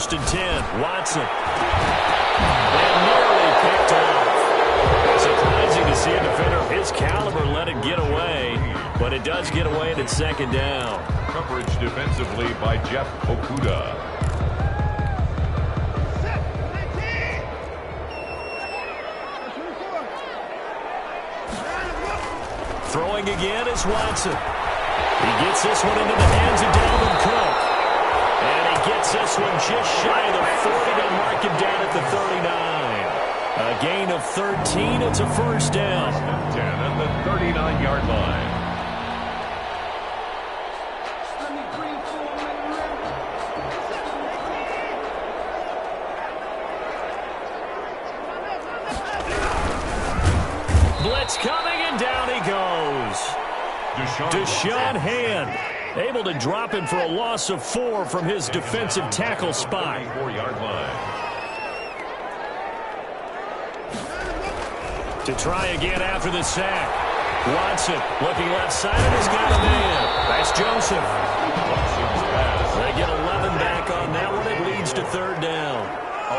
1st and 10. Watson. And nearly picked off. Surprising to see a defender of his caliber let it get away, but it does get away and it's 2nd down. Coverage defensively by Jeff Okuda. Throwing again is Watson. He gets this one into the hands of Dalvin Cook. And he gets this one just shy of the 40 to mark him down at the 39. A gain of 13. It's a 1st down. 10 at the 39-yard line. Blitz coming, and down he goes. Deshaun Hand able to drop him for a loss of 4 from his defensive tackle spot. 4-yard line. To try again after the sack. Watson looking left side and has got a man. That's Joseph. They get 11 back on that one. It leads to 3rd down.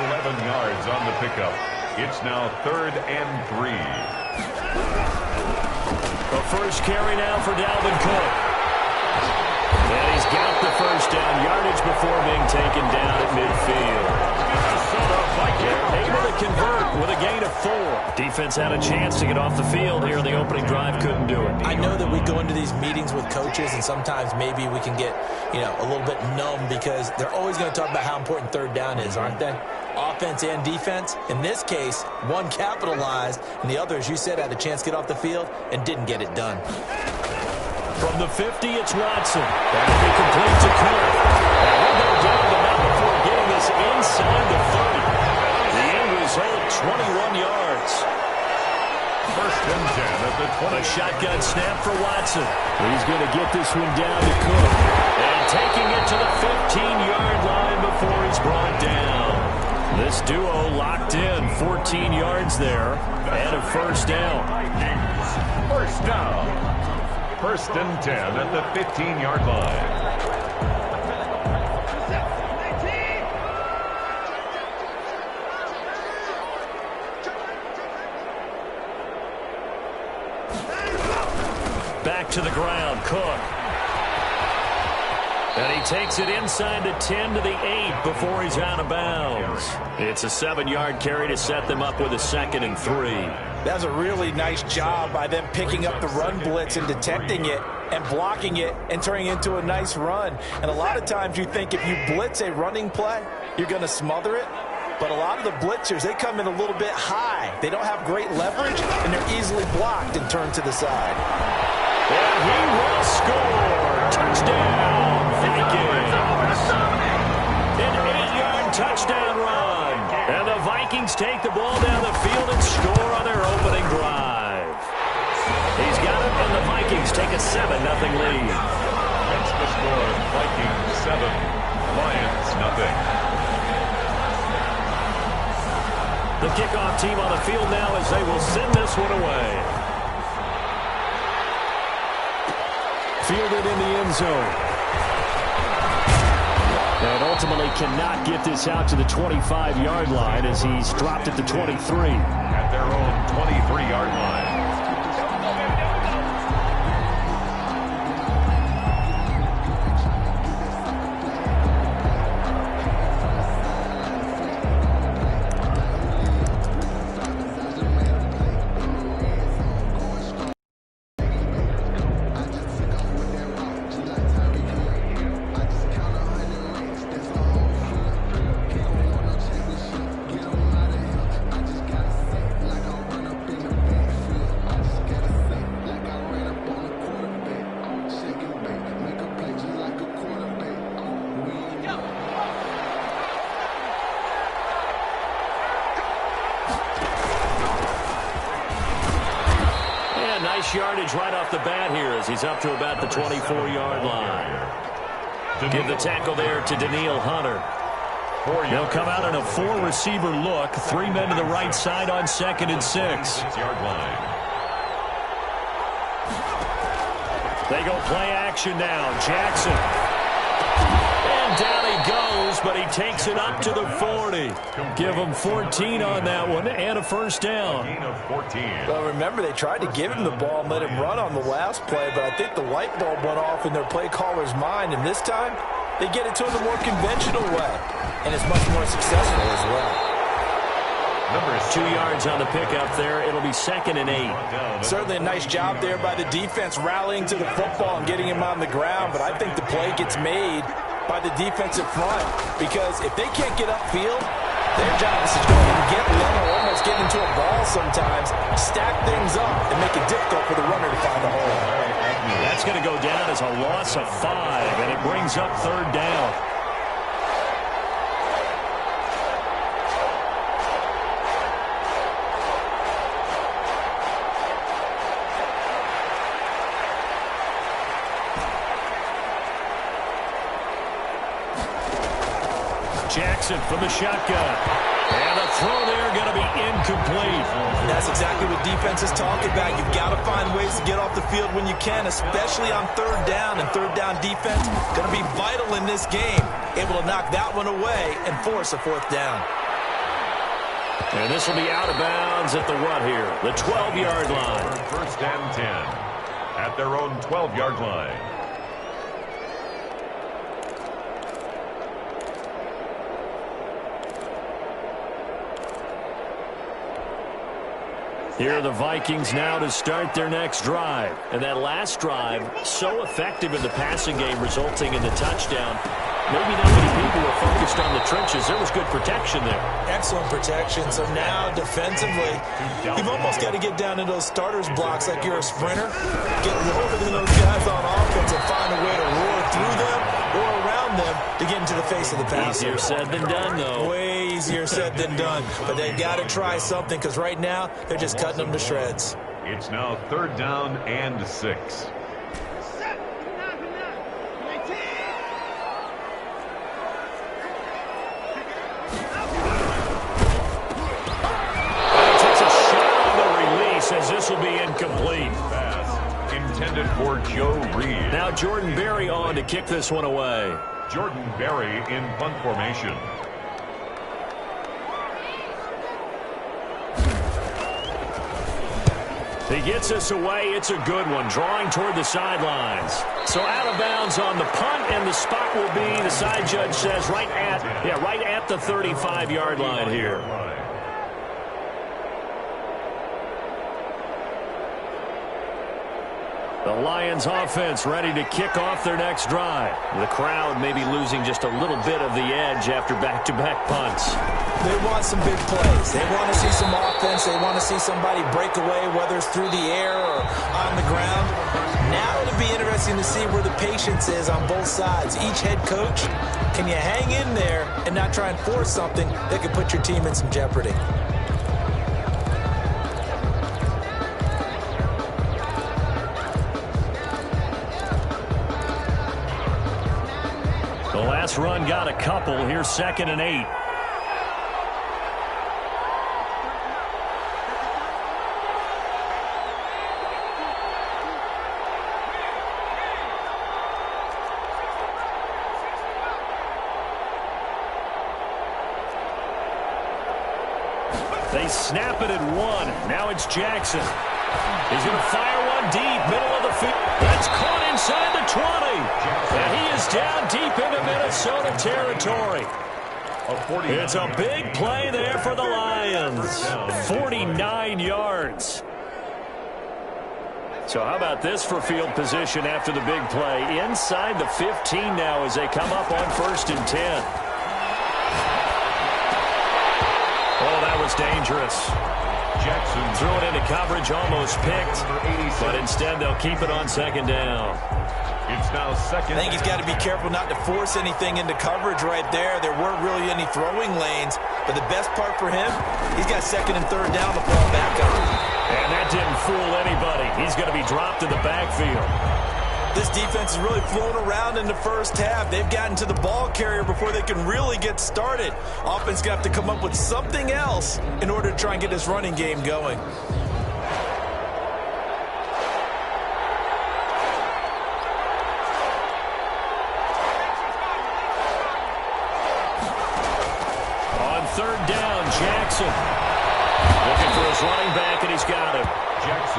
11 yards on the pickup. It's now 3rd and 3. The first carry now for Dalvin Cook. And he's got the 1st down yardage before being taken down at midfield. Able to convert with a gain of 4. Defense had a chance to get off the field here in the opening drive. Couldn't do it. I know that we go into these meetings with coaches, and sometimes maybe we can get, a little bit numb because they're always going to talk about how important 3rd down is, aren't they? Offense and defense. In this case, one capitalized, and the other, as you said, had a chance to get off the field and didn't get it done. From the 50, it's Watson. That'll be complete to Cook. And we'll go down the mountain before getting this inside the 30. The end result, 21 yards. 1st and 10 at the 20. A shotgun snap for Watson. He's going to get this one down to Cook. And taking it to the 15-yard line before he's brought down. This duo locked in, 14 yards there, and a 1st down. 1st down. 1st and 10 at the 15-yard line. Back to the ground, Cook. And he takes it inside the 10 to the 8 before he's out of bounds. It's a 7-yard carry to set them up with a 2nd and 3. That was a really nice job by them picking up the run blitz and detecting it and blocking it and turning it into a nice run. And a lot of times you think if you blitz a running play, you're going to smother it. But a lot of the blitzers, they come in a little bit high. They don't have great leverage, and they're easily blocked and turned to the side. And he will score. Touchdown, Vikings. An 8-yard touchdown run. And the Vikings take the ball down the field and score on their opening drive. He's got it, and the Vikings take a 7-0 lead. That's the score. Vikings 7, Lions nothing. The kickoff team on the field now as they will send this one away. Fielded in the end zone. And ultimately cannot get this out to the 25-yard line as he's dropped at the 23. At their own 23-yard line. Yardage right off the bat here as he's up to about the 24-yard line. Give the tackle there to Daniil Hunter. They'll come out in a 4-receiver look. 3 men to the right side on 2nd and 6. They go play action now. Jackson. And And down he goes, but he takes it up to the 40. Give him 14 on that one and a first down. Gain of 14. Well, remember, they tried to give him the ball and let him run on the last play, but I think the light bulb went off in their play caller's mind, and this time they get it to him the more conventional way, and it's much more successful as well. 2 yards on the pickup there. It'll be 2nd and 8. Certainly a nice job there by the defense rallying to the football and getting him on the ground, but I think the play gets made by the defensive front, because if they can't get upfield, their job is to go and get low, almost get into a ball sometimes, stack things up, and make it difficult for the runner to find the hole. That's going to go down as a loss of 5, and it brings up 3rd down. Jackson from the shotgun. And the throw there going to be incomplete. And that's exactly what defense is talking about. You've got to find ways to get off the field when you can, especially on 3rd down. And 3rd down defense going to be vital in this game. Able to knock that one away and force a 4th down. And this will be out of bounds at the what here? The 12-yard line. 1st and 10 at their own 12-yard line. Here are the Vikings now to start their next drive. And that last drive, so effective in the passing game, resulting in the touchdown. Maybe not many people were focused on the trenches. There was good protection there. Excellent protection. So now, defensively, you've almost got to get down in those starters blocks like you're a sprinter. Get lower than those guys on offense and find a way to roar through them or around them to get into the face of the passer. Easier said than done, though. Way easier said than done. But they've got to try something, because right now they're just cutting them to shreds. It's now 3rd down and 6. Says this will be incomplete. Pass intended for Joe Reed. Now Jordan Berry on to kick this one away. Jordan Berry in punt formation. He gets us away. It's a good one. Drawing toward the sidelines. So out of bounds on the punt, and the spot will be, the side judge says, right at the 35-yard line here. The Lions offense ready to kick off their next drive. The crowd may be losing just a little bit of the edge after back-to-back punts. They want some big plays. They want to see some offense. They want to see somebody break away, whether it's through the air or on the ground. Now it'll be interesting to see where the patience is on both sides. Each head coach, can you hang in there and not try and force something that could put your team in some jeopardy? The last run got a couple. Here's 2nd and 8. They snap it at 1. Now it's Jackson. He's going to fire one deep, middle of the field. That's caught inside the 20. And he is down deep into Minnesota territory. It's a big play there for the Lions. 49 yards. So how about this for field position after the big play? Inside the 15 now as they come up on 1st and 10. Oh, that was dangerous. Jackson threw it into coverage, almost picked, but instead they'll keep it on 2nd down. It's now 2nd. I think he's got to be careful not to force anything into coverage right there. There weren't really any throwing lanes, but the best part for him, he's got 2nd and 3rd down to fall back on. And that didn't fool anybody. He's going to be dropped in the backfield. This defense has really flown around in the first half. They've gotten to the ball carrier before they can really get started. Offense got to come up with something else in order to try and get this running game going.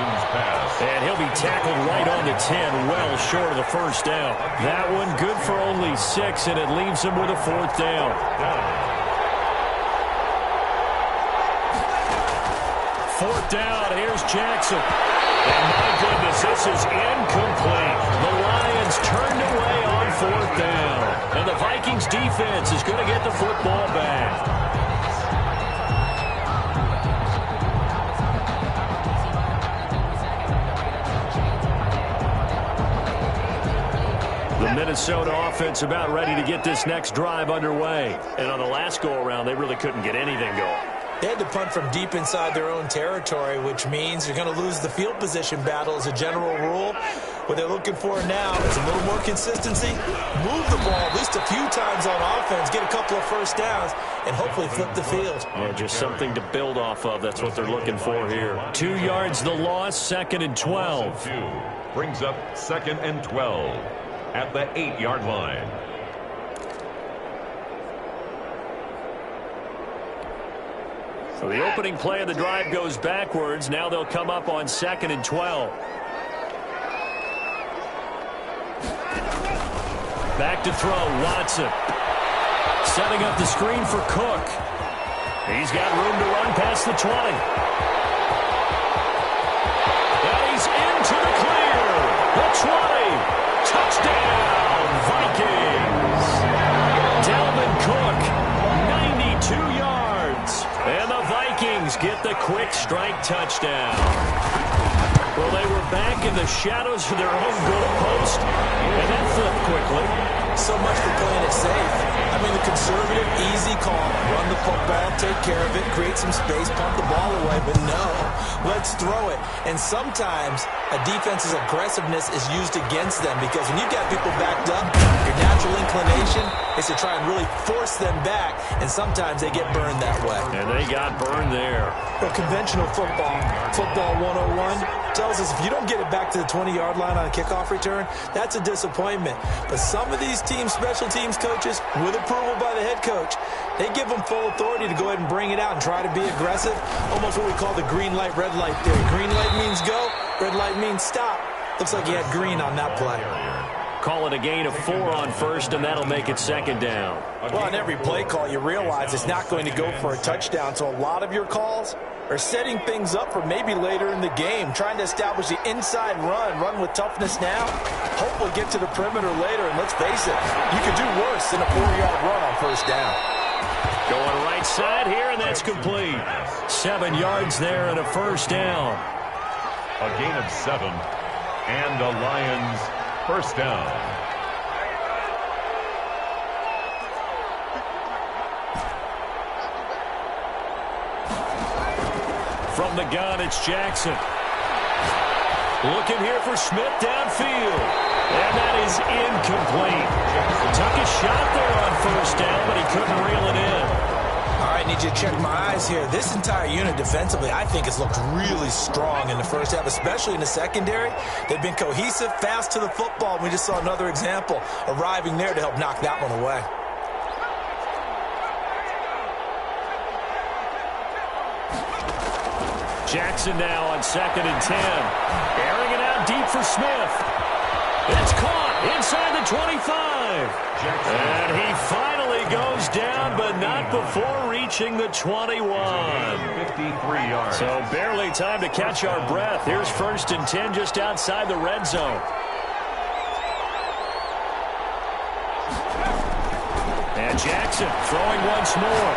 Jackson's pass. And he'll be tackled right on the 10, well short of the first down. That one good for only 6, and it leaves him with a 4th down. Fourth down, here's Jackson. And my goodness, this is incomplete. The Lions turned away on 4th down. And the Vikings defense is going to get the football back. The Minnesota offense about ready to get this next drive underway. And on the last go-around, they really couldn't get anything going. They had to punt from deep inside their own territory, which means you're going to lose the field position battle as a general rule. What they're looking for now is a little more consistency, move the ball at least a few times on offense, get a couple of first downs, and hopefully flip the field. Yeah, just something to build off of. That's what they're looking for here. 2 yards the loss, 2nd and 12. Brings up 2nd and 12 at the 8-yard line. So the opening play of the drive goes backwards. Now they'll come up on 2nd and 12. Back to throw, Watson. Setting up the screen for Cook. He's got room to run past the 20. And he's into the clear. The 20. Touchdown, Vikings. Dalvin Cook, 92 yards. And the Vikings get the quick strike touchdown. Well, they were back in the shadows of their own goalpost, and that flipped quickly. So much for playing it safe. I mean, the conservative, easy call, run the football, take care of it, create some space, pump the ball away, but no, let's throw it. And sometimes a defense's aggressiveness is used against them because when you've got people backed up, your natural inclination is to try and really force them back, and sometimes they get burned that way. And they got burned there. Well, conventional football 101, tells us if you don't get it back to the 20-yard line on a kickoff return, that's a disappointment. But some of these teams, special teams coaches, with approval by the head coach, they give them full authority to go ahead and bring it out and try to be aggressive, almost what we call the green light, red light theory. Green light means go, red light means stop. Looks like he had green on that play. Call it a gain of 4 on first, and that'll make it 2nd down. Well, on every play call, you realize it's not going to go for a touchdown, so a lot of your calls are setting things up for maybe later in the game, trying to establish the inside run with toughness now, hopefully get to the perimeter later, and let's face it, you could do worse than a 4-yard run on first down. Going right side here, and that's complete. 7 yards there and a first down. A gain of 7, and the Lions first down. From the gun, it's Jackson. Looking here for Smith downfield. And that is incomplete. Took a shot there on first down, but he couldn't reel it in. All right, need you to check my eyes here. This entire unit defensively, I think, has looked really strong in the first half, especially in the secondary. They've been cohesive, fast to the football. We just saw another example arriving there to help knock that one away. Jackson now on 2nd and 10. Airing it out deep for Smith. It's caught inside the 25. And he finally goes down, but not before reaching the 21. 53 yards. So barely time to catch our breath. Here's 1st and 10 just outside the red zone. And Jackson throwing once more.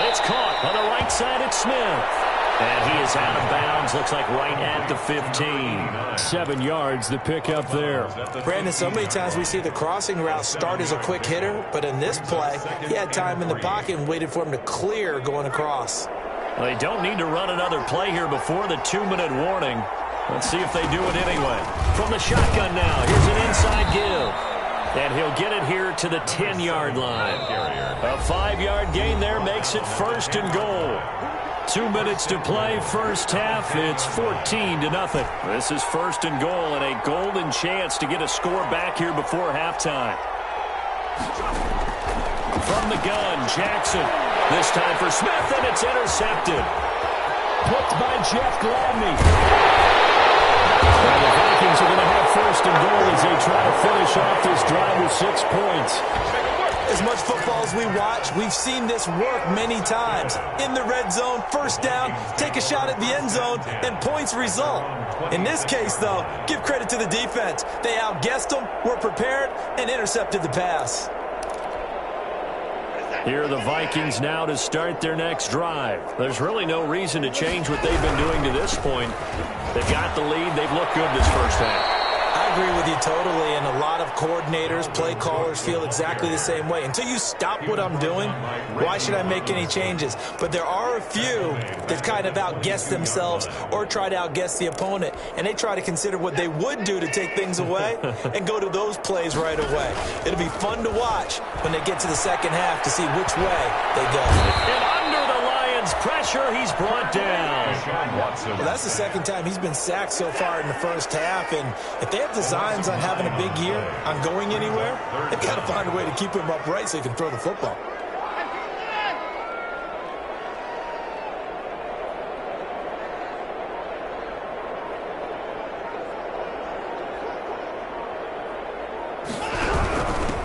It's caught on the right side at Smith. And he is out of bounds. Looks like right at the 15. 7 yards the pick up there. Brandon, so many times we see the crossing route start as a quick hitter, but in this play, he had time in the pocket and waited for him to clear going across. Well, they don't need to run another play here before the 2-minute warning. Let's see if they do it anyway. From the shotgun now, here's an inside give. And he'll get it here to the 10-yard line. A 5-yard gain there makes it 1st and goal. 2 minutes to play, first half. It's 14-0. This is 1st and goal and a golden chance to get a score back here before halftime. From the gun, Jackson. This time for Smith, and it's intercepted. Picked by Jeff Gladney. And the Vikings are going to have first and goal as they try to finish off this drive with 6 points. As much football as we watch, we've seen this work many times. In the red zone, first down, take a shot at the end zone, and points result. In this case, though, give credit to the defense. They outguessed them, were prepared, and intercepted the pass. Here are the Vikings now to start their next drive. There's really no reason to change what they've been doing to this point. They've got the lead. They've looked good this first half. I agree with you totally, and a lot of coordinators, play callers feel exactly the same way. Until you stop what I'm doing, why should I make any changes? But there are a few that kind of outguess themselves or try to outguess the opponent, and they try to consider what they would do to take things away and go to those plays right away. It'll be fun to watch when they get to the second half to see which way they go. And under the Lions' pressure, he's brought down. Well, that's the second time he's been sacked so far in the first half, and if they have designs on having a big year, on going anywhere, they've got to find a way to keep him upright so he can throw the football.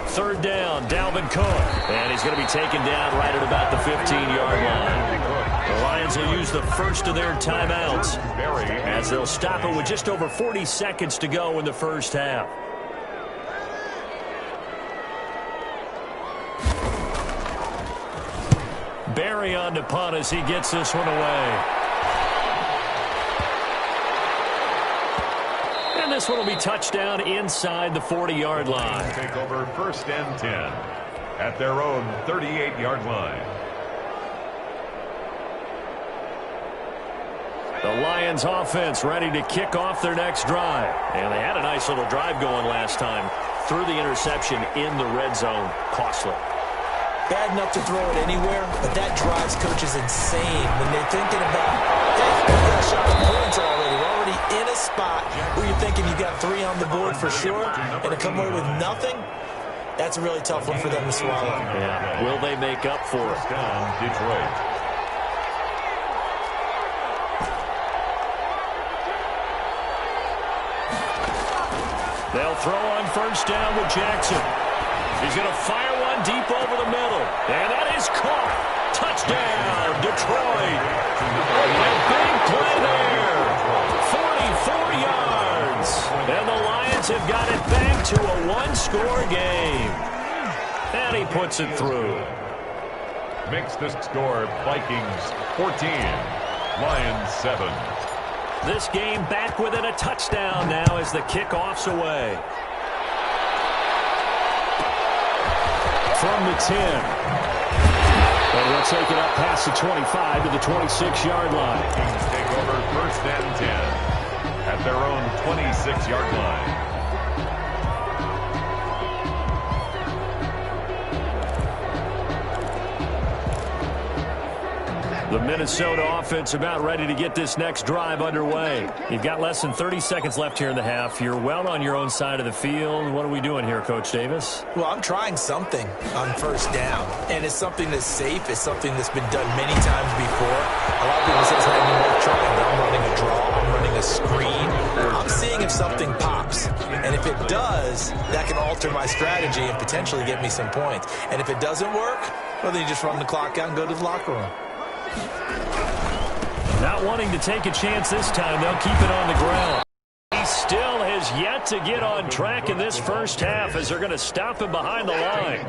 Third down, Dalvin Cook. And he's going to be taken down right at about the 15-yard line. The Lions will use the first of their timeouts as they'll stop it with just over 40 seconds to go in the first half. Barry on to punt as he gets this one away. And this one will be touchdown inside the 40-yard line. Take over first and 10 at their own 38-yard line. The Lions offense ready to kick off their next drive. And they had a nice little drive going last time. Threw the interception in the red zone. Costly. Bad enough to throw it anywhere, but that drives coaches insane when they're thinking about, hey, we've got a shot at points already. We're already in a spot where you're thinking you got 3 on the board for sure, and to come away with nothing, that's a really tough one for them to swallow. Yeah. Will they make up for it? Down Detroit. They'll throw on first down with Jackson. He's going to fire one deep over the middle. And that is caught. Touchdown, Detroit. A big play there. 44 yards. And the Lions have got it back to a one-score game. And he puts it through. Makes the score Vikings 14, Lions 7. This game back within a touchdown now as the kickoff's away. From the 10. And they'll take it up past the 25 to the 26-yard line. Take over first and 10 at their own 26-yard line. The Minnesota offense about ready to get this next drive underway. You've got less than 30 seconds left here in the half. You're well on your own side of the field. What are we doing here, Coach Davis? Well, I'm trying something on first down, and it's something that's safe. It's something that's been done many times before. A lot of people say it's not even worth trying. I'm running a draw. I'm running a screen. I'm seeing if something pops, and if it does, that can alter my strategy and potentially get me some points. And if it doesn't work, well, then you just run the clock out and go to the locker room. Not wanting to take a chance this time, they'll keep it on the ground. He still has yet to get on track in this first half as they're going to stop him behind the line.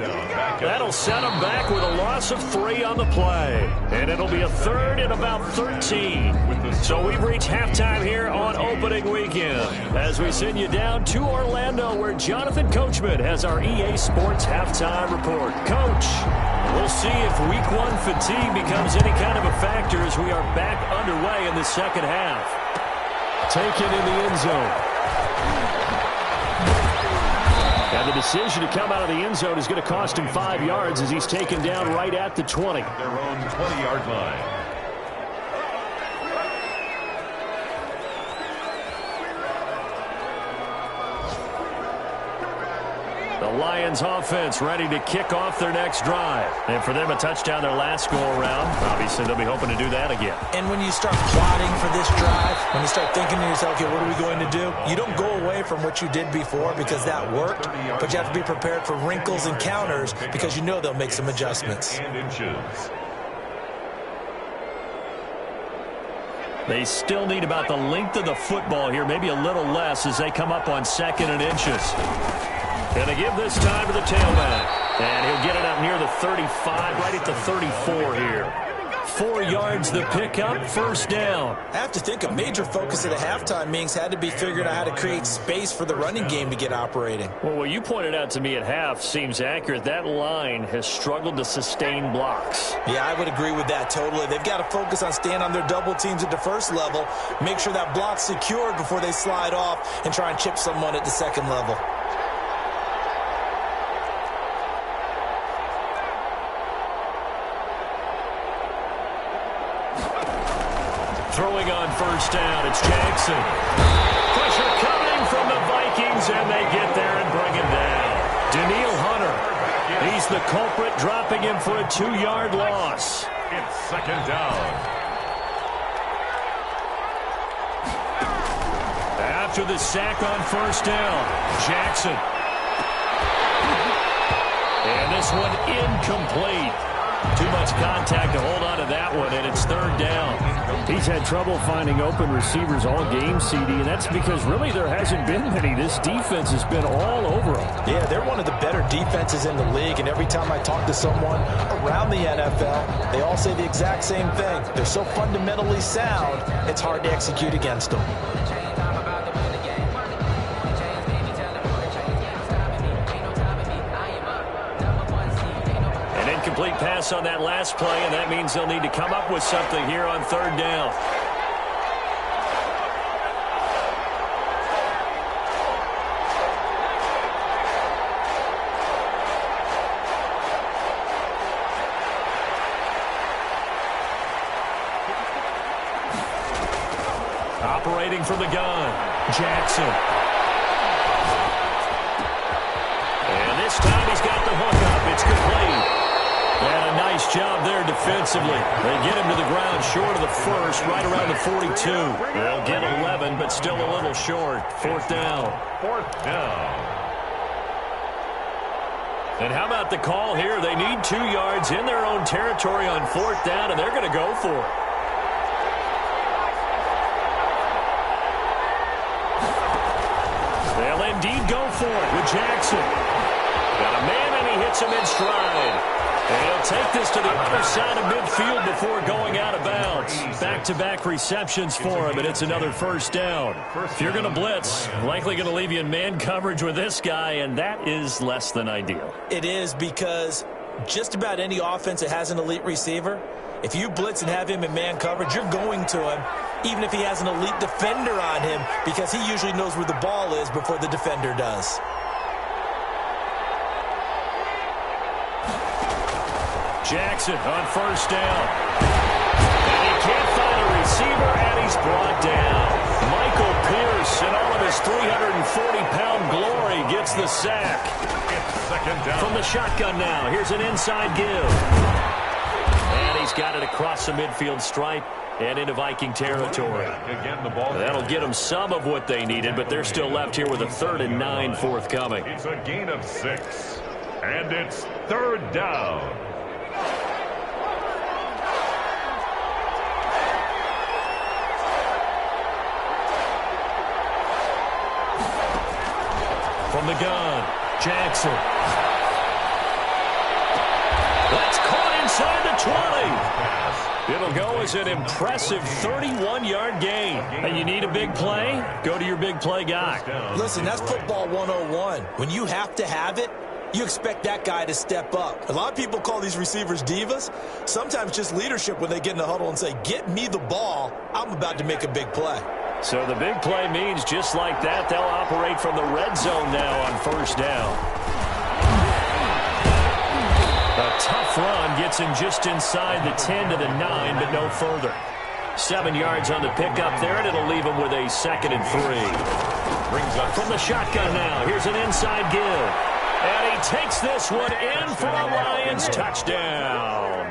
That'll set him back with a loss of 3 on the play. And it'll be a third and about 13. So we've reached halftime here on opening weekend as we send you down to Orlando where Jonathan Coachman has our EA Sports halftime report. Coach, we'll see if week 1 fatigue becomes any kind of a factor as we are back underway in the second half. Taken in the end zone. And the decision to come out of the end zone is going to cost him 5 yards as he's taken down right at the 20. Their own 20-yard line. The Lions offense ready to kick off their next drive. And for them, a touchdown their last go-around. Obviously, they'll be hoping to do that again. And when you start plotting for this drive, when you start thinking to yourself, okay, what are we going to do? You don't go away from what you did before because that worked, but you have to be prepared for wrinkles and counters because you know they'll make some adjustments. They still need about the length of the football here, maybe a little less as they come up on 2nd and inches. Going to give this time to the tailback. And he'll get it up near the 35, right at the 34 here. 4 yards the pickup, 1st down. I have to think a major focus at a halftime means had to be figuring out how to create space for the running game to get operating. Well, what you pointed out to me at half seems accurate. That line has struggled to sustain blocks. Yeah, I would agree with that totally. They've got to focus on staying on their double teams at the first level, make sure that block's secured before they slide off and try and chip someone at the second level. Throwing on 1st down, it's Jackson. Pressure coming from the Vikings, and they get there and bring him down. Daniil Hunter, he's the culprit, dropping him for a 2-yard loss. It's 2nd down. After the sack on 1st down, Jackson. And this one incomplete. Too much contact to hold on to that one, and it's 3rd down. He's had trouble finding open receivers all game, CD, and that's because really there hasn't been many. This defense has been all over them. Yeah, they're one of the better defenses in the league, and every time I talk to someone around the NFL, they all say the exact same thing. They're so fundamentally sound, it's hard to execute against them. Complete pass on that last play, and that means they'll need to come up with something here on 3rd down. Operating from the gun, Jackson. And this time he's got the hook up. It's complete. And a nice job there defensively. They get him to the ground short of the 1st, right around the 42. They'll get 11, but still a little short. 4th down. 4th down. And how about the call here? They need 2 yards in their own territory on 4th down, and they're going to go for it. They'll indeed go for it with Jackson. Got a man, and he hits him in stride. And he'll take this to the other side of midfield before going out of bounds. Back-to-back receptions for him, and it's another 1st down. If you're going to blitz, likely going to leave you in man coverage with this guy, and that is less than ideal. It is because just about any offense that has an elite receiver, if you blitz and have him in man coverage, you're going to him, even if he has an elite defender on him, because he usually knows where the ball is before the defender does. Jackson on 1st down. And he can't find a receiver, and he's brought down. Michael Pierce, in all of his 340-pound glory, gets the sack. It's 2nd down. From the shotgun now, here's an inside give. And he's got it across the midfield stripe and into Viking territory. Again, the ball. That'll get them some of what they needed, but they're still left here with a 3rd and 9 forthcoming. It's a gain of 6. And it's 3rd down. From the gun, Jackson. That's caught inside the 20. It'll go as an impressive 31-yard gain. And you need a big play? Go to your big play guy. Listen, that's football 101. When you have to have it, you expect that guy to step up. A lot of people call these receivers divas. Sometimes just leadership when they get in the huddle and say, get me the ball. I'm about to make a big play. So the big play means just like that, they'll operate from the red zone now on 1st down. A tough run gets him just inside the 10 to the 9, but no further. 7 yards on the pickup there, and it'll leave him with a 2nd and 3. Brings up from the shotgun now. Here's an inside give. And he takes this one in for a Lions touchdown.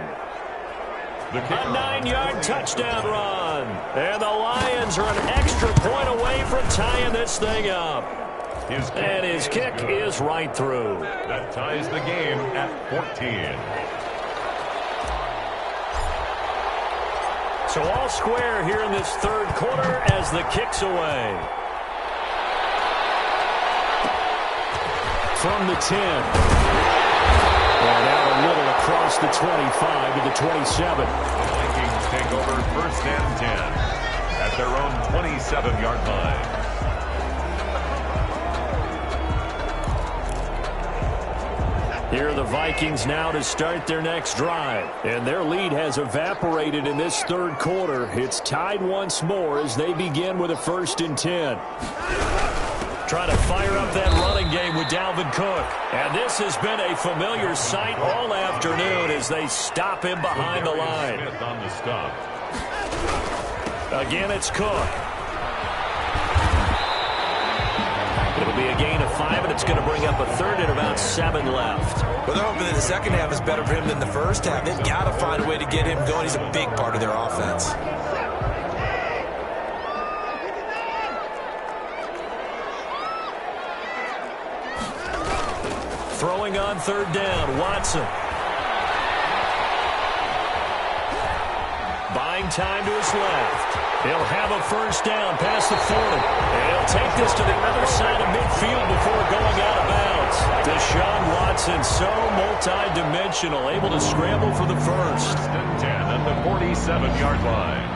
A 9-yard touchdown run. And the Lions are an extra point away from tying this thing up. And his kick is right through. That ties the game at 14. So all square here in this third quarter as the kick's away. From the 10. And out a little across the 25 to the 27. The Vikings take over 1st and 10 at their own 27-yard line. Here are the Vikings now to start their next drive. And their lead has evaporated in this third quarter. It's tied once more as they begin with a 1st and 10. Trying to fire up that running game with Dalvin Cook. And this has been a familiar sight all afternoon as they stop him behind the line. Smith on the stop. Again, it's Cook. It'll be a gain of 5, and it's going to bring up a third and about 7 left. Well, they're hoping that the second half is better for him than the first half. They've got to find a way to get him going. He's a big part of their offense. Throwing on 3rd down, Watson. Buying time to his left. He'll have a 1st down past the 40. And he'll take this to the other side of midfield before going out of bounds. Deshaun Watson, so multi-dimensional, able to scramble for the 1st. 10 at the 47-yard line.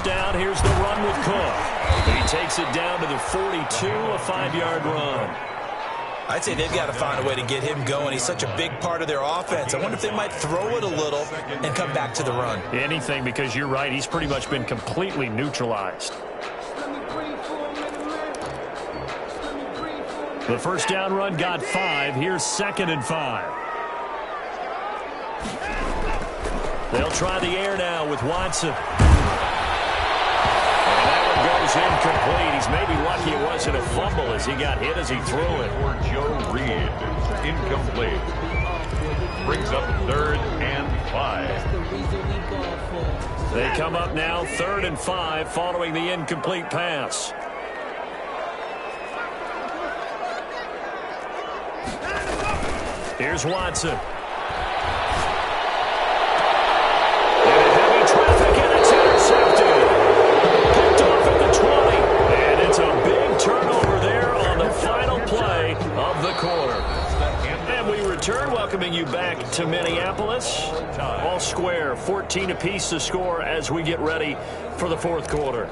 Down, here's the run with Cook. He takes it down to the 42, a 5-yard run. I'd say they've got to find a way to get him going. He's such a big part of their offense. I wonder if they might throw it a little and come back to the run. Anything, because you're right. He's pretty much been completely neutralized. The 1st down run got 5. Here's 2nd and 5. They'll try the air now with Watson. Goes incomplete. He's maybe lucky it wasn't a fumble as he got hit as he threw it. For Joe Reed, incomplete. Brings up 3rd and 5. They come up now 3rd and 5 following the incomplete pass. Here's Watson. And heavy traffic, and it's intercepted. Picked off at the 20. And it's a big turnover there on the final play of the quarter. And we return, welcoming you back to Minneapolis. All square, 14 apiece to score as we get ready for the 4th quarter.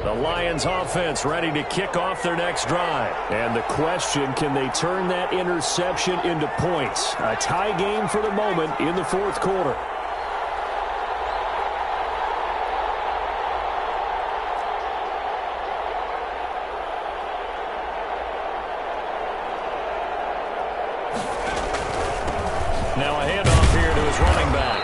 The Lions offense ready to kick off their next drive. And the question, can they turn that interception into points? A tie game for the moment in the 4th quarter. Now a handoff here to his running back.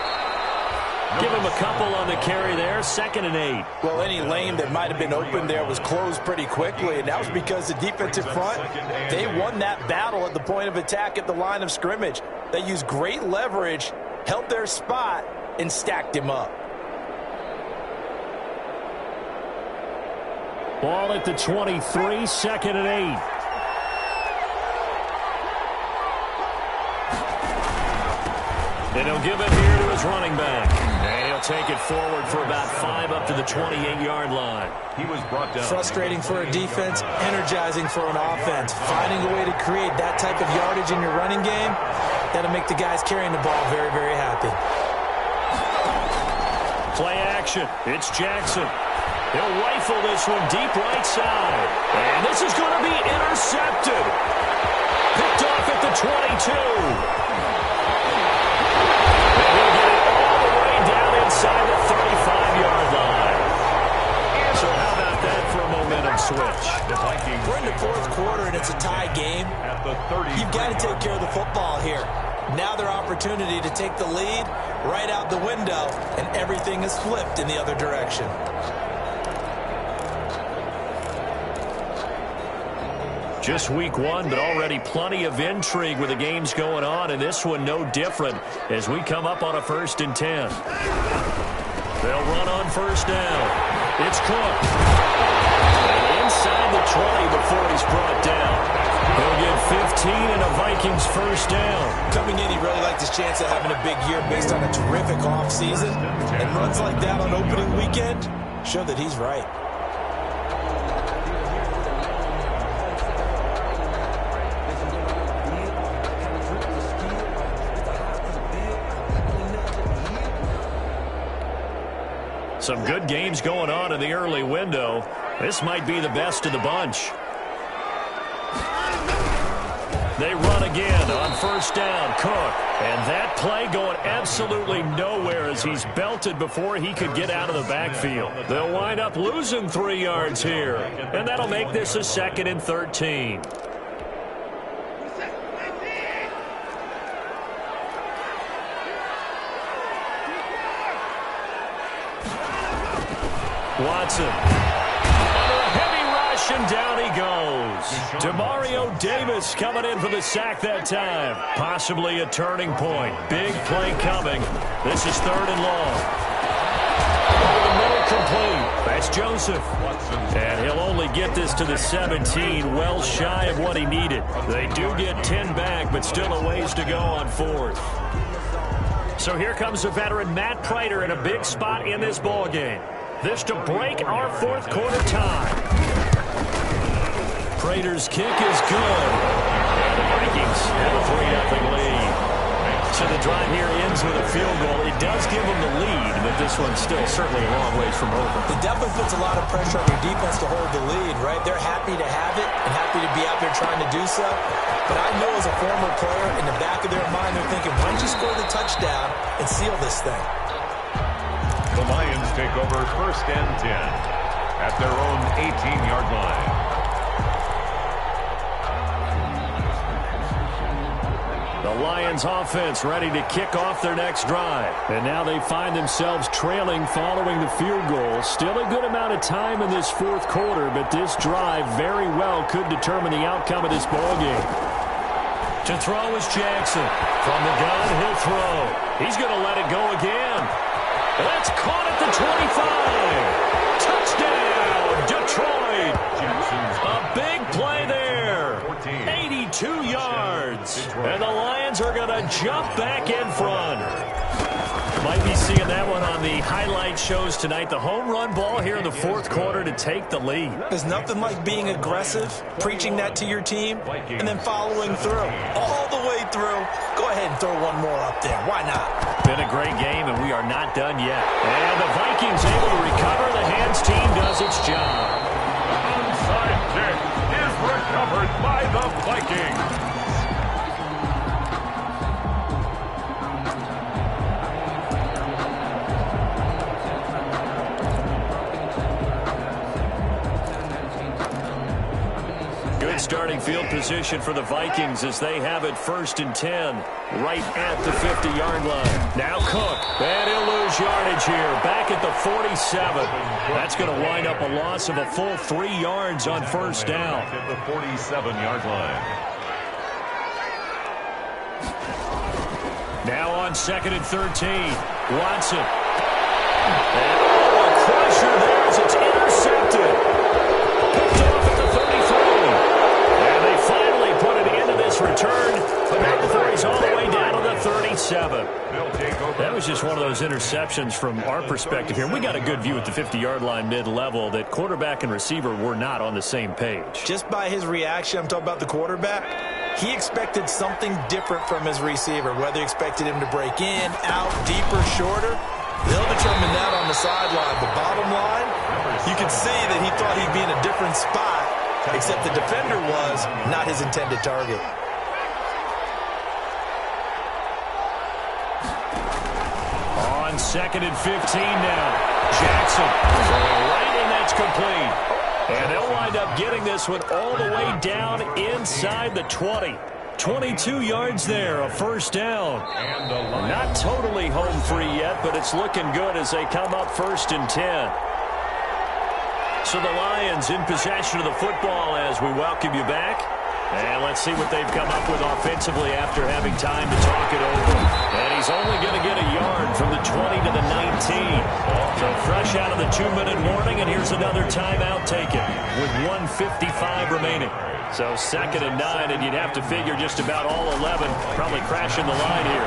Give him a couple on the carry there, 2nd and 8. Well, any lane that might have been open there was closed pretty quickly, and that was because the defensive front, they won that battle at the point of attack at the line of scrimmage. They used great leverage, held their spot, and stacked him up. Ball at the 23, 2nd and 8. And he'll give it here to his running back. And he'll take it forward for about 5 up to the 28-yard line. He was brought down. Frustrating for a defense, energizing for an offense. Finding a way to create that type of yardage in your running game, that'll make the guys carrying the ball very, very happy. Play action. It's Jackson. He'll rifle this one deep right side. And this is going to be intercepted. Picked off at the 22. And he'll get it all the way down inside the 35-yard line. So how about that for a momentum switch? We're in the fourth quarter, and it's a tie game. You've got to take care of the football here. Now their opportunity to take the lead right out the window, and everything is flipped in the other direction. Just week one, but already plenty of intrigue with the games going on, and this one no different as we come up on a 1st and 10. They'll run on first down. It's Cook. And inside the 20 before he's brought down. He'll get 15 and a Vikings first down. Coming in, he really liked his chance of having a big year based on a terrific offseason. And runs like that on opening weekend show that he's right. Some good games going on in the early window. This might be the best of the bunch. They run again on first down, Cook. And that play going absolutely nowhere as he's belted before he could get out of the backfield. They'll wind up losing 3 yards here. And that'll make this a 2nd and 13. Watson. Under a heavy rush, and down he goes. Demario Davis coming in for the sack that time. Possibly a turning point. Big play coming. This is 3rd and long. Over the middle, complete. That's Joseph. And he'll only get this to the 17, well shy of what he needed. They do get 10 back, but still a ways to go on 4th. So here comes the veteran Matt Prater in a big spot in this ball game. This to break our 4th quarter tie. Prater's kick is good. And the Vikings have a 3-0 lead. So the drive here ends with a field goal. It does give them the lead, but this one's still certainly a long ways from over. It definitely puts a lot of pressure on your defense to hold the lead, right? They're happy to have it and happy to be out there trying to do so. But I know as a former player, in the back of their mind, they're thinking, why don't you score the touchdown and seal this thing? The Lions take over 1st and 10 at their own 18-yard line. The Lions offense ready to kick off their next drive. And now they find themselves trailing following the field goal. Still a good amount of time in this 4th quarter, but this drive very well could determine the outcome of this ballgame. To throw is Jackson. From the gun, he'll throw. He's going to let it go again. That's caught at the 25. Touchdown, Detroit. A big play there. 82 yards. And the Lions are going to jump back in front. Might be seeing that one on the highlight shows tonight. The home run ball here in the 4th quarter to take the lead. There's nothing like being aggressive, preaching that to your team, and then following through. All the way through. Go ahead and throw one more up there. Why not? Been a great game, and we are not done yet. And the Vikings able to recover. The hands team does its job. Onside kick is recovered by the Vikings. Starting field position for the Vikings as they have it 1st and 10 right at the 50-yard line. Now Cook, and he'll lose yardage here back at the 47. That's going to wind up a loss of a full 3 yards on first down. At the 47-yard line. Now on 2nd and 13, Watson. And a crusher there as it's intercepted. Picked off at the 33. And they finally put it into this return, but not before he's all the way down to the 37. That was just one of those interceptions from our perspective here. We got a good view at the 50-yard line mid-level that quarterback and receiver were not on the same page. Just by his reaction, I'm talking about the quarterback, He expected something different from his receiver, whether he expected him to break in, out, deeper, shorter. They'll determine that on the sideline. But bottom line, you can see that he thought he'd be in a different spot, except the defender was not his intended target. On 2nd and 15 now. Jackson right, and that's complete. And they'll wind up getting this one all the way down inside the 20. 22 yards there, a first down. Not totally home free yet, but it's looking good as they come up 1st and 10. So the Lions in possession of the football as we welcome you back. And let's see what they've come up with offensively after having time to talk it over. And he's only going to get a yard from the 20 to the 19. So fresh out of the 2-minute warning, and here's another timeout taken with 1:55 remaining. So 2nd and 9, and you'd have to figure just about all 11 probably crashing the line here.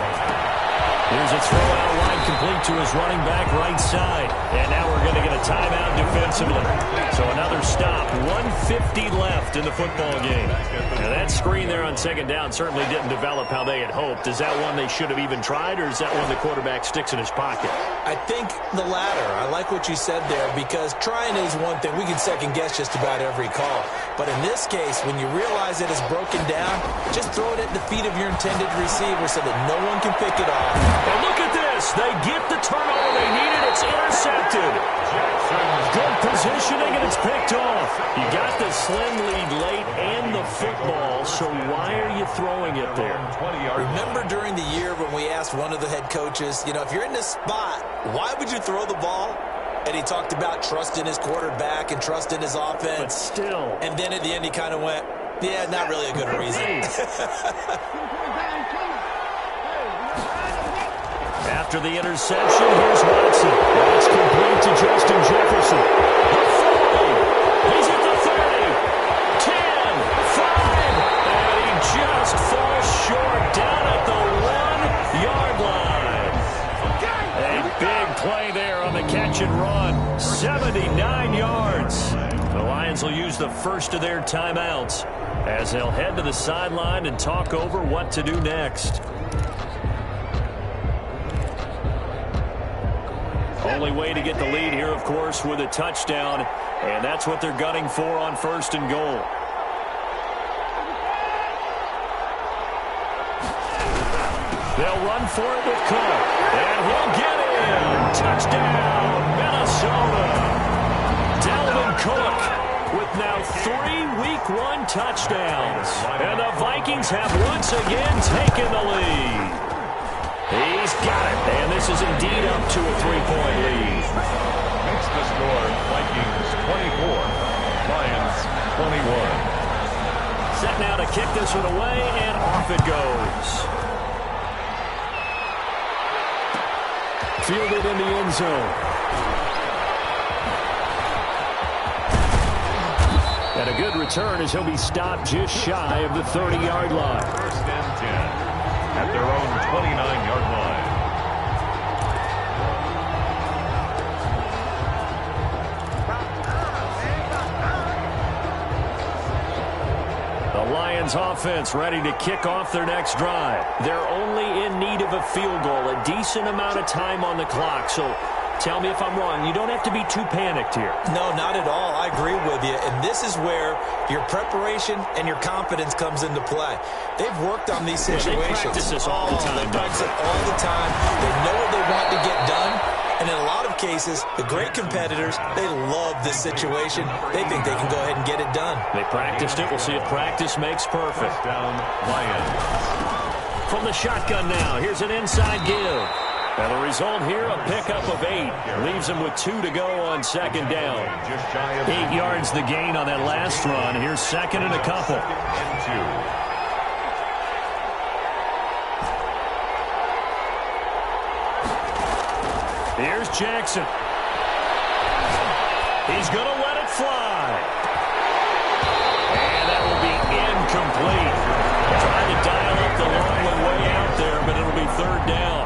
Here's a throw out wide complete to his running back right side. And now we're going to get a timeout defensively. So another stop. 1:50 left in the football game. Now that screen there on 2nd down certainly didn't develop how they had hoped. Is that one they should have even tried, or is that one the quarterback sticks in his pocket? I think the latter. I like what you said there, because trying is one thing. We can second guess just about every call. But in this case, when you realize that it's broken down, just throw it at the feet of your intended receiver so that no one can pick it off. And look at this. They get the turnover they needed. It's intercepted. Good positioning, and it's picked off. You got the slim lead late and the football, so why are you throwing it there? Remember during the year when we asked one of the head coaches, you know, if you're in this spot, why would you throw the ball? And he talked about trusting his quarterback and trusting his offense. But still. And then at the end he kind of went, yeah, not really a good reason. After the interception, here's Watson. That's complete to Justin Jefferson. The 40. He's at the 30. 10, 5, and he just falls short down at the 1-yard line. A big play there on the catch and run. 79 yards. The Lions will use the first of their timeouts as they'll head to the sideline and talk over what to do next. Only way to get the lead here, of course, with a touchdown, and that's what they're gunning for on 1st and goal. They'll run for it with Cook, and he'll get in. Touchdown, Minnesota. Dalvin Cook with now 3 Week 1 touchdowns, and the Vikings have once again taken the lead. He's got it, and this is indeed up to a 3-point lead. Makes the score Vikings 24, Lions 21. Set now to kick this one away, and off it goes. Fielded in the end zone. And a good return as he'll be stopped just shy of the 30-yard line. 1st and 10. At their own 29-yard line. The Lions offense ready to kick off their next drive. They're only in need of a field goal, a decent amount of time on the clock. So tell me if I'm wrong. You don't have to be too panicked here. No, not at all. I agree with you. And this is where your preparation and your confidence comes into play. They've worked on these situations. They practice this all the time. They practice it all the time. They know what they want to get done. And in a lot of cases, the great competitors, they love this situation. They think they can go ahead and get it done. They practiced it. We'll see if practice makes perfect. Down Lions. From the shotgun now, here's an inside give. And the result here, a pickup of 8. Leaves him with 2 to go on 2nd down. 8 yards the gain on that last run. Here's 2nd and a couple. Here's Jackson. He's going to let it fly. And that will be incomplete. Trying to dial up the long one way out there, but it'll be 3rd down.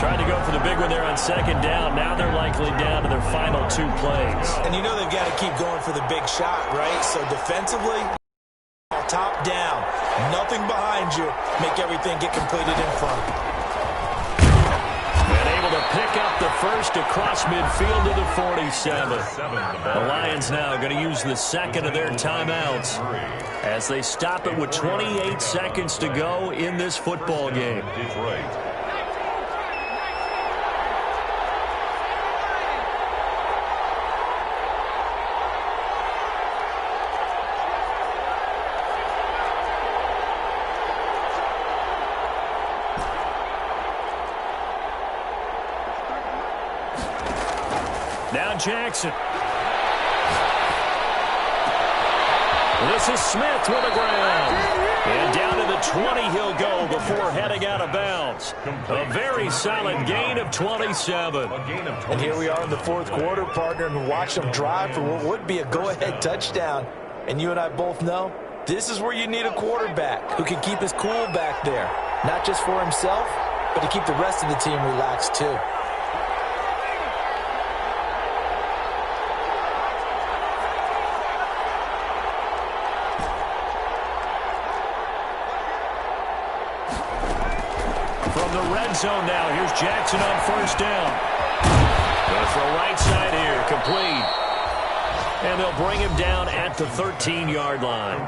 Tried to go for the big one there on 2nd down. Now they're likely down to their final 2 plays. And you know they've got to keep going for the big shot, right? So defensively, top down, nothing something behind you. Make everything get completed in front. And able to pick up the first across midfield to the 47. The Lions now going to use the second of their timeouts as they stop it with 28 seconds to go in this football game. Now Jackson. This is Smith with the ground. And down to the 20 he'll go before heading out of bounds. A very solid gain of 27. And here we are in the fourth quarter, partner, and watch them drive for what would be a go-ahead touchdown. And you and I both know this is where you need a quarterback who can keep his cool back there. Not just for himself, but to keep the rest of the team relaxed too. From the red zone now, here's Jackson on first down. Going to throw right side here, complete. And they'll bring him down at the 13-yard line.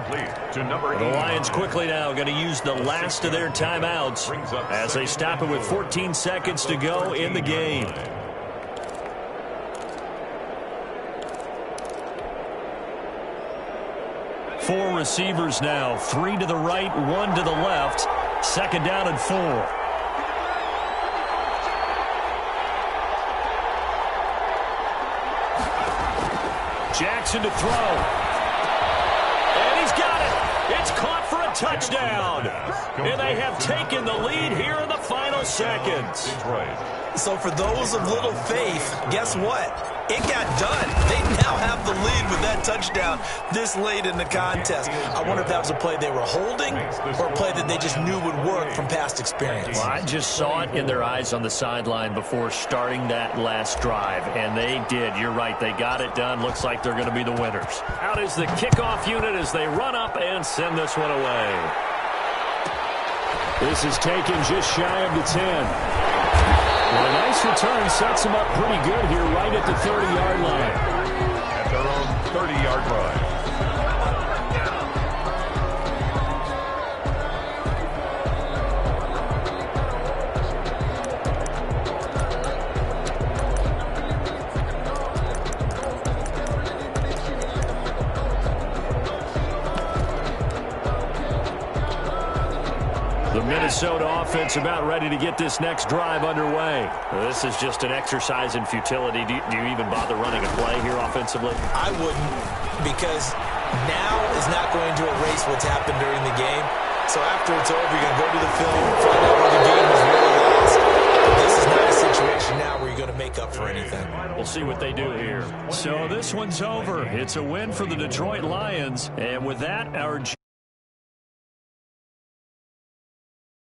The Lions quickly now going to use the last of their timeouts as they stop it with 14 seconds to go in the game. Four receivers now, 3 to the right, 1 to the left. Second down and 4. Jackson to throw. And he's got it. It's caught for a touchdown. And they have taken the lead here in the final seconds. So for those of little faith, guess what? It got done. They now have the lead with that touchdown this late in the contest. I wonder if that was a play they were holding or a play that they just knew would work from past experience. Well, I just saw it in their eyes on the sideline before starting that last drive, and they did. You're right. They got it done. Looks like they're going to be the winners. Out is the kickoff unit as they run up and send this one away. This is taken just shy of the 10. Well, a nice return sets them up pretty good here right at the 30-yard line. At their own 30-yard line. The Minnesota offense about ready to get this next drive underway. This is just an exercise in futility. Do you even bother running a play here offensively? I wouldn't, because now is not going to erase what's happened during the game. So after it's over, you're going to go to the film, find out where the game was really lost. But this is not a situation now where you're going to make up for anything. We'll see what they do here. So this one's over. It's a win for the Detroit Lions. And with that, our